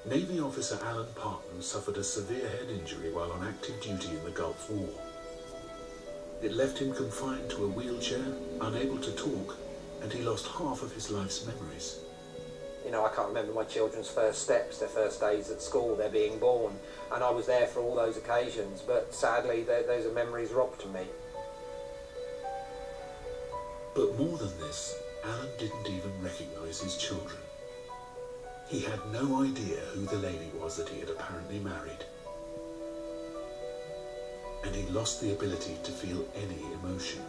Navy officer Alan Parton suffered a severe head injury while on active duty in the Gulf War. It left him confined to a wheelchair, unable to talk, and he lost half of his life's memories. You know, I can't remember my children's first steps, their first days at school, their being born, and I was there for all those occasions, but sadly those are memories robbed to me. But more than this, Alan didn't even recognise his children. He had no idea who the lady was that he had apparently married. And he lost the ability to feel any emotion.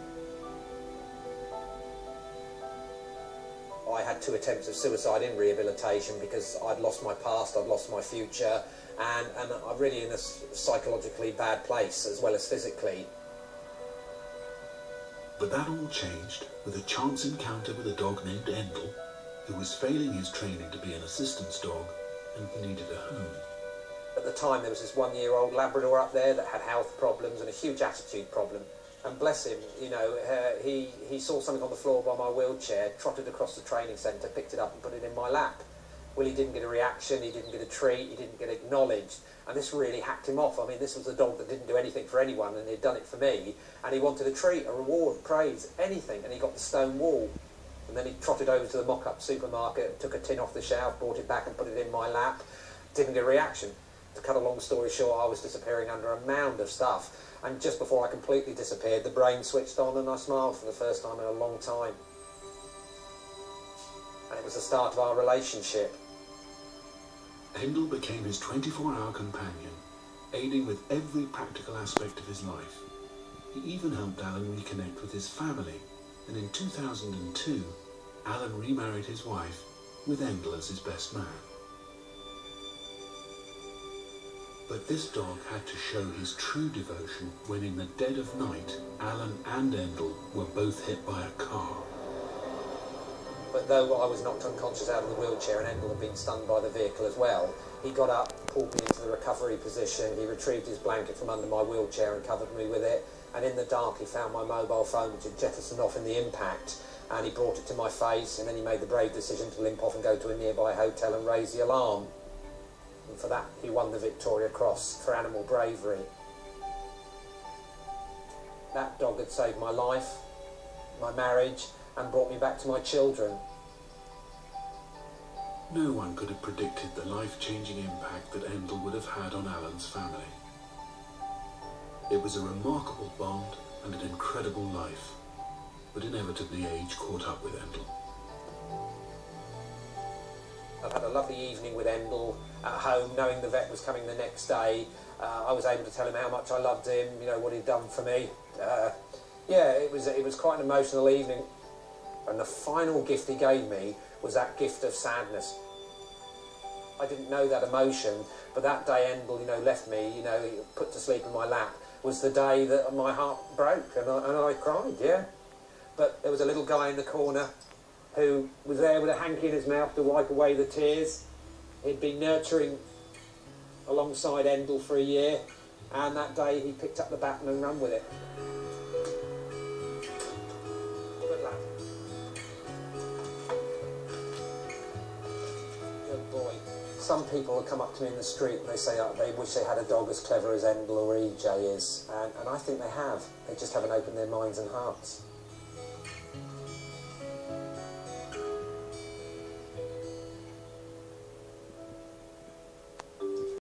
I had 2 attempts of suicide in rehabilitation because I'd lost my past, I'd lost my future, and I'm really in a psychologically bad place as well as physically. But that all changed with a chance encounter with a dog named Endel, who was failing his training to be an assistance dog and needed a home. At the time there was this 1-year-old Labrador up there that had health problems and a huge attitude problem. And bless him, you know, he saw something on the floor by my wheelchair, trotted across the training centre, picked it up and put it in my lap. Well, he didn't get a reaction, he didn't get a treat, he didn't get acknowledged, and this really hacked him off. I mean, this was a dog that didn't do anything for anyone, and he'd done it for me, and he wanted a treat, a reward, praise, anything, and he got the stone wall. And then he trotted over to the mock-up supermarket, took a tin off the shelf, brought it back and put it in my lap. Didn't get a reaction. To cut a long story short, I was disappearing under a mound of stuff. And just before I completely disappeared, the brain switched on and I smiled for the first time in a long time. And it was the start of our relationship. Endel became his 24-hour companion, aiding with every practical aspect of his life. He even helped Alan reconnect with his family, and in 2002, Alan remarried his wife with Endel as his best man. But this dog had to show his true devotion when in the dead of night, Alan and Endel were both hit by a car. But though I was knocked unconscious out of the wheelchair and Endel had been stunned by the vehicle as well, he got up, pulled me into the recovery position, he retrieved his blanket from under my wheelchair and covered me with it, and in the dark he found my mobile phone which had jettisoned off in the impact, and he brought it to my face, and then he made the brave decision to limp off and go to a nearby hotel and raise the alarm. And for that he won the Victoria Cross for animal bravery. That dog had saved my life, my marriage, and brought me back to my children. No one could have predicted the life-changing impact that Endel would have had on Alan's family. It was a remarkable bond and an incredible life, but inevitably age caught up with Endel. I've had a lovely evening with Endel at home, knowing the vet was coming the next day. I was able to tell him how much I loved him, you know, what he'd done for me. Yeah, it was quite an emotional evening. And the final gift he gave me was that gift of sadness. I didn't know that emotion, but that day Endel, you know, left me, you know, put to sleep in my lap, was the day that my heart broke and I cried, yeah. But there was a little guy in the corner who was there with a hanky in his mouth to wipe away the tears. He'd been nurturing alongside Endel for a year, and that day he picked up the baton and ran with it. Good lad. Good boy. Some people will come up to me in the street and they say they wish they had a dog as clever as Endel or EJ is, and I think they have. They just haven't opened their minds and hearts.